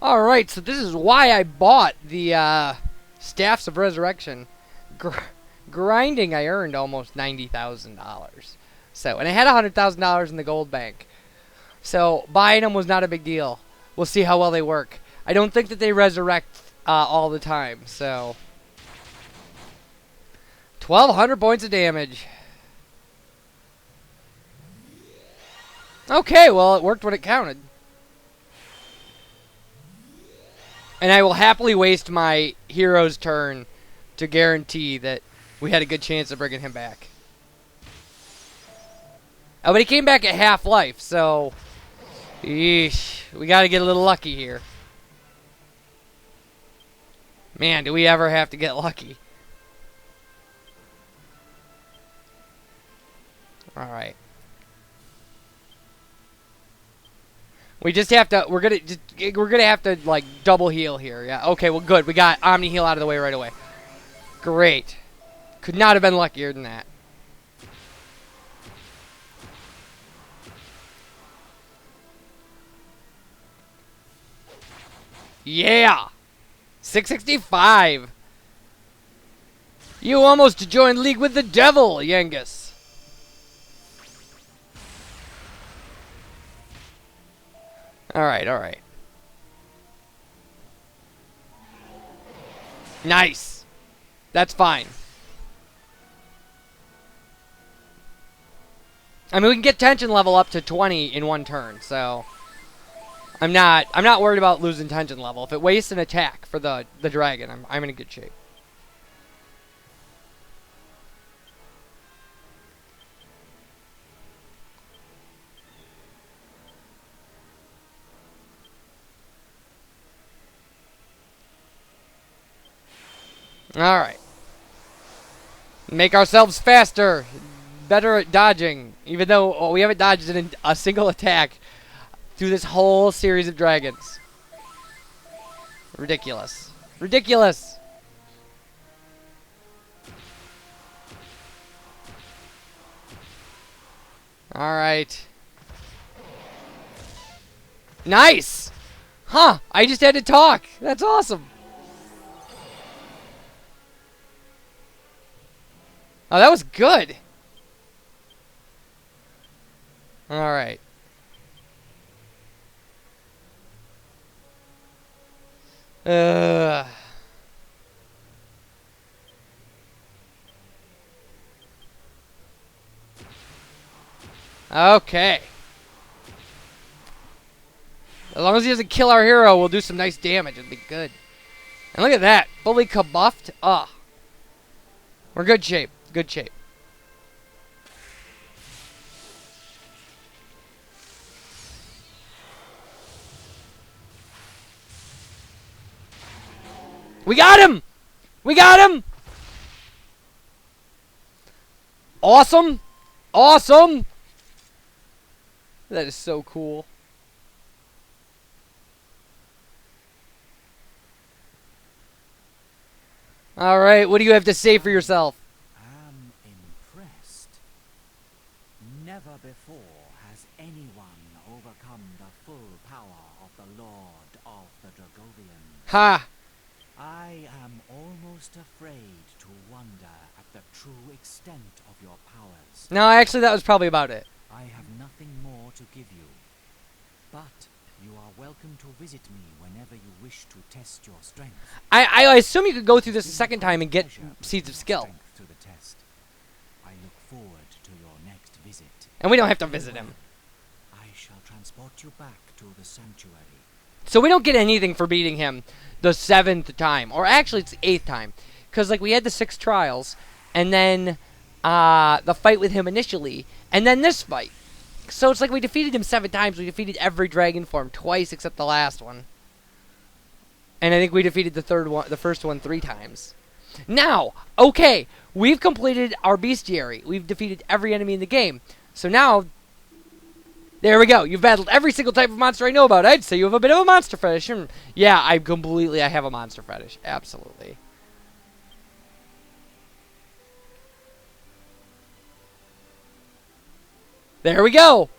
Alright, so this is why I bought the Staffs of Resurrection. Grinding, I earned almost $90,000. So, and I had $100,000 in the gold bank. So, buying them was not a big deal. We'll see how well they work. I don't think that they resurrect all the time, so... 1,200 points of damage. Okay, well, it worked when it counted. And I will happily waste my hero's turn to guarantee that we had a good chance of bringing him back. Oh, but he came back at half life, so... Eesh, we gotta get a little lucky here. Man, do we ever have to get lucky. Alright. We just have to, we're gonna have to, like, double heal here. Yeah, okay, well, good. We got Omni heal out of the way right away. Great. Could not have been luckier than that. Yeah! 665! You almost joined League with the Devil, Yengus. Alright, alright. Nice! That's fine. I mean, we can get tension level up to 20 in one turn, so... I'm not worried about losing tension level. If it wastes an attack for the dragon, I'm in a good shape. Alright. Make ourselves faster. Better at dodging. Even though we haven't dodged in a single attack through this whole series of dragons. Ridiculous. Ridiculous! Alright. Nice! Huh, I just had to talk. That's awesome. Oh, that was good. Alright. Okay. As long as he doesn't kill our hero, we'll do some nice damage. It'll be good. And look at that. Fully kabuffed. Ah. We're good shape. Good shape. We got him! We got him! Awesome! Awesome! That is so cool. Alright, what do you have to say for yourself? I'm impressed. Never before has anyone overcome the full power of the Lord of the Dragovian. Ha! I am almost afraid to wonder at the true extent of your powers. No, actually, that was probably about it. I have nothing more to give you, but you are welcome to visit me whenever you wish to test your strength. I assume you could go through this a second time and get Seeds of Skill. To the test. I look forward to your next visit. And we don't have to visit him. I shall transport you back to the sanctuary. So we don't get anything for beating him the 7th time. Or actually, it's the 8th time. Because, like, we had the 6 trials, and then the fight with him initially, and then this fight. So it's like we defeated him 7 times. We defeated every dragon form twice except the last one. And I think we defeated the first one 3 times. Now, okay, we've completed our bestiary. We've defeated every enemy in the game. So now, there we go. You've battled every single type of monster I know about. I'd say you have a bit of a monster fetish. Yeah, I have a monster fetish. Absolutely. There we go.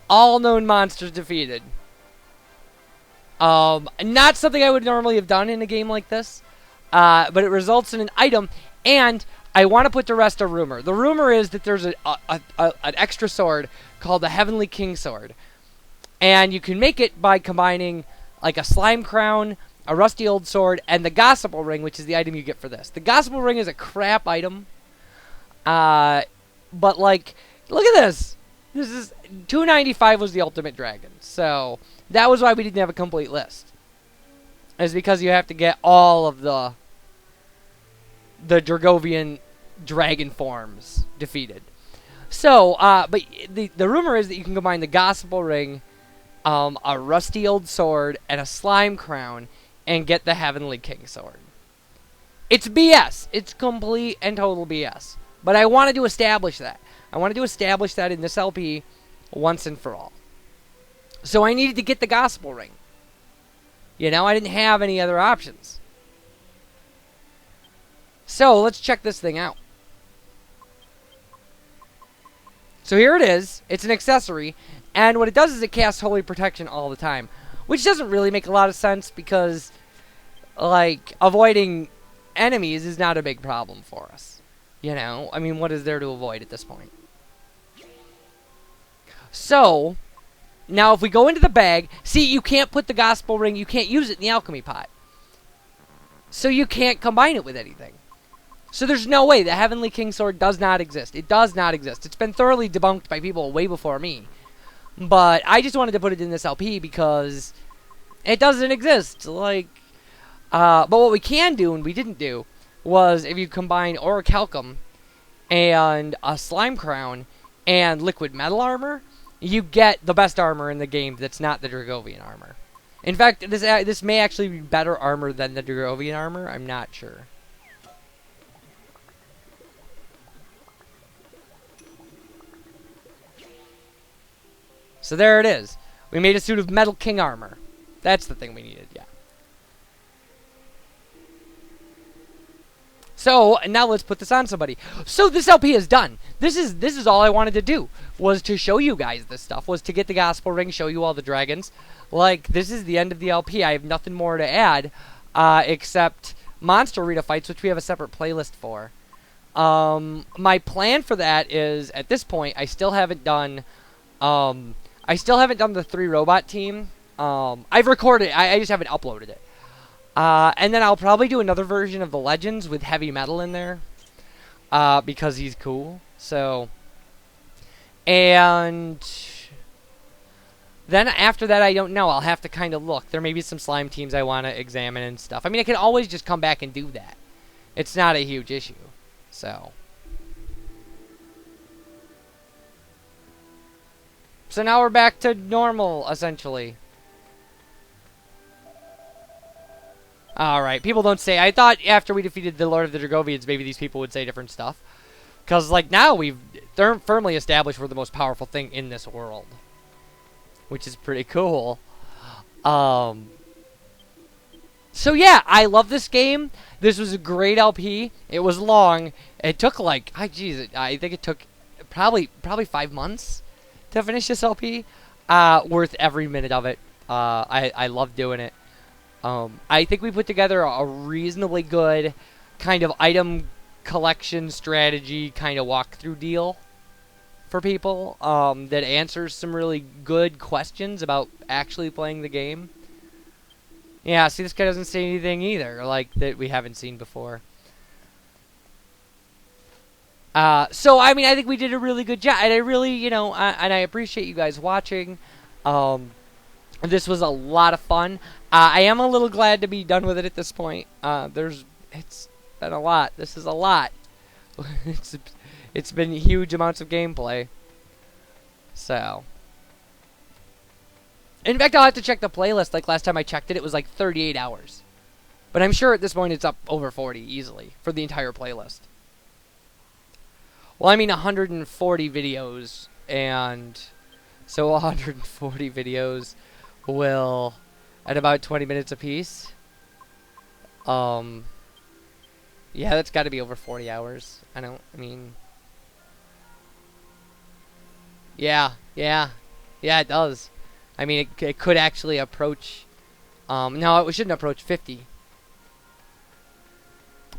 All known monsters defeated. Not something I would normally have done in a game like this, but it results in an item, and I want to put to rest a rumor. The rumor is that there's an extra sword called the Heavenly King Sword, and you can make it by combining like a slime crown, a rusty old sword, and the Gospel Ring, which is the item you get for this. The Gospel Ring is a crap item, but like, look at this. This is 295 was the Ultimate Dragon, so that was why we didn't have a complete list. It's because you have to get all of the Dragovian dragon forms defeated. So, but the rumor is that you can combine the Gospel Ring, a rusty old sword, and a slime crown, and get the Heavenly King Sword. It's BS. It's complete and total BS. But I wanted to establish that. I wanted to establish that in this LP once and for all. So I needed to get the Gospel Ring. You know, I didn't have any other options. So let's check this thing out. So here it is. It's an accessory. And what it does is it casts Holy Protection all the time. Which doesn't really make a lot of sense because, like, avoiding enemies is not a big problem for us. You know? I mean, what is there to avoid at this point? So, now if we go into the bag, see, you can't put the Gospel Ring, you can't use it in the alchemy pot. So you can't combine it with anything. So there's no way. The Heavenly King Sword does not exist. It does not exist. It's been thoroughly debunked by people way before me. But I just wanted to put it in this LP because it doesn't exist. Like, but what we can do, and we didn't do, was if you combine Orichalcum and a Slime Crown and Liquid Metal Armor, you get the best armor in the game that's not the Dragovian armor. In fact, this may actually be better armor than the Dragovian armor. I'm not sure. So there it is. We made a suit of Metal King armor. That's the thing we needed, yeah. So, now let's put this on somebody. So this LP is done. This is all I wanted to do, was to show you guys this stuff, was to get the Gospel Ring, show you all the dragons. Like, this is the end of the LP. I have nothing more to add, except Monster Arena fights, which we have a separate playlist for. My plan for that is, at this point, I still haven't done the 3 robot team. I've recorded it, I just haven't uploaded it. And then I'll probably do another version of the Legends with heavy metal in there. Because he's cool. So. And then after that, I don't know. I'll have to kind of look. There may be some slime teams I want to examine and stuff. I mean, I can always just come back and do that. It's not a huge issue. So. So now we're back to normal, essentially. Alright, people don't say... I thought after we defeated the Lord of the Dragovians, maybe these people would say different stuff. Because, like, now we've firmly established we're the most powerful thing in this world. Which is pretty cool. So, yeah, I love this game. This was a great LP. It was long. It took, like... I think it took probably 5 months to finish this LP. Worth every minute of it. I love doing it. I think we put together a reasonably good kind of item collection strategy kind of walkthrough deal for people that answers some really good questions about actually playing the game. Yeah, see, this guy doesn't say anything either, like, that we haven't seen before. So, I mean, I think we did a really good job, and I really, you know, and I appreciate you guys watching. This was a lot of fun. I am a little glad to be done with it at this point. It's been a lot. This is a lot. It's been huge amounts of gameplay. So. In fact, I'll have to check the playlist. Like, last time I checked it, it was like 38 hours. But I'm sure at this point it's up over 40 easily for the entire playlist. Well, I mean 140 videos, and so 140 videos will, at about 20 minutes apiece. Yeah, that's got to be over 40 hours. Yeah, it does. I mean, it could actually approach No, it shouldn't approach 50.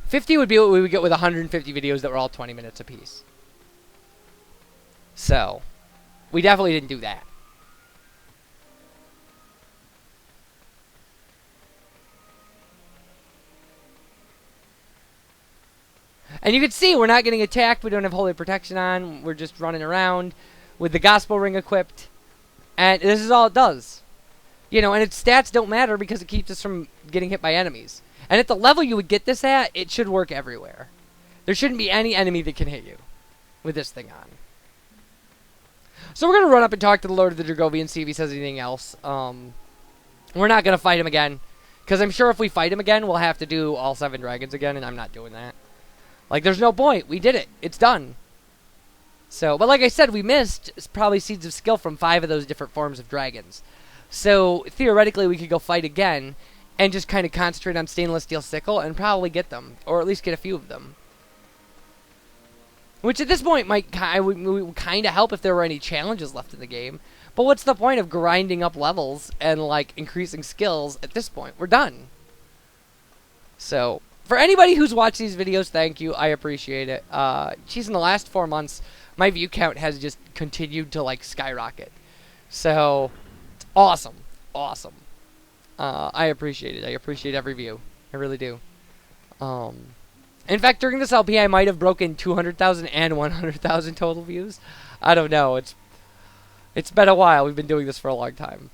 50 would be what we would get with 150 videos that were all 20 minutes apiece. So, we definitely didn't do that. And you can see we're not getting attacked. We don't have holy protection on. We're just running around with the gospel ring equipped. And this is all it does. You know, and its stats don't matter because it keeps us from getting hit by enemies. And at the level you would get this at, it should work everywhere. There shouldn't be any enemy that can hit you with this thing on. So we're going to run up and talk to the Lord of the Dragovia and see if he says anything else. We're not going to fight him again. Because I'm sure if we fight him again, we'll have to do all 7 dragons again, and I'm not doing that. Like, there's no point. We did it. It's done. So, but like I said, we missed probably Seeds of Skill from 5 of those different forms of dragons. So, theoretically, we could go fight again and just kind of concentrate on Stainless Steel Sickle and probably get them. Or at least get a few of them. Which at this point might kind of help if there were any challenges left in the game. But what's the point of grinding up levels and, like, increasing skills at this point? We're done. So, for anybody who's watched these videos, thank you. I appreciate it. Geez, in the last 4 months, my view count has just continued to, like, skyrocket. So, awesome. Awesome. I appreciate it. I appreciate every view. I really do. In fact, during this LP, I might have broken 200,000 and 100,000 total views. I don't know. It's been a while. We've been doing this for a long time.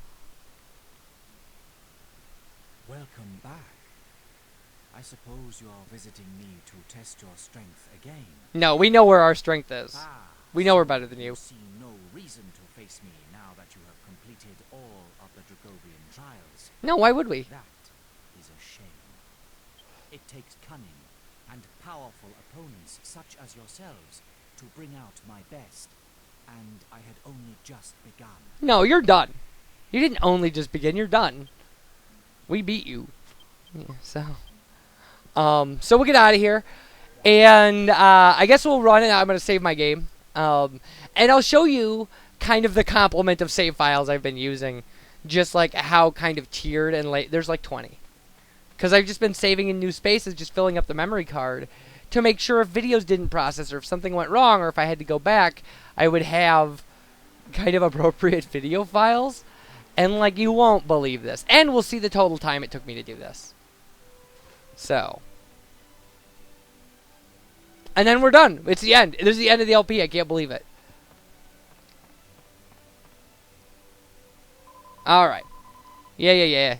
Welcome back. I suppose you are visiting me to test your strength again. No, we know where our strength is. We know we're better than you. You see no reason to face me now that you have completed all of the Dragovian trials. No, why would we? That is a shame. It takes cunning and powerful opponents such as yourselves to bring out my best, and I had only just begun. No, you're done. You didn't only just begin, you're done. We beat you. Yeah, so we'll get out of here. And I guess we'll run it. I'm going to save my game. And I'll show you kind of the complement of save files I've been using. Just like how kind of tiered and late. There's like 20. Because I've just been saving in new spaces, just filling up the memory card to make sure if videos didn't process or if something went wrong or if I had to go back, I would have kind of appropriate video files. And like, you won't believe this. And we'll see the total time it took me to do this. So. And then we're done. It's the end. This is the end of the LP. I can't believe it. Alright. Yeah.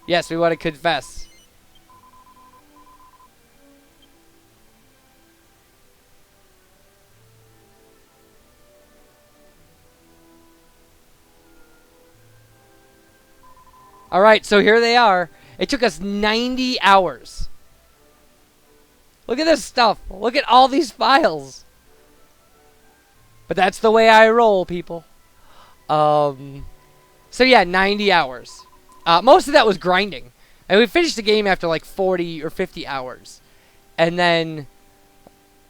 Yes, we want to confess. Alright, so here they are. It took us 90 hours. Look at this stuff. Look at all these files. But that's the way I roll, people. So yeah, 90 hours. Most of that was grinding. And we finished the game after like 40 or 50 hours. And then,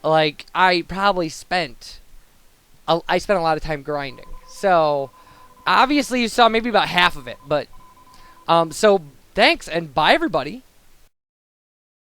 like, I probably spent a lot of time grinding. So, obviously you saw maybe about half of it. But, so, thanks and bye everybody.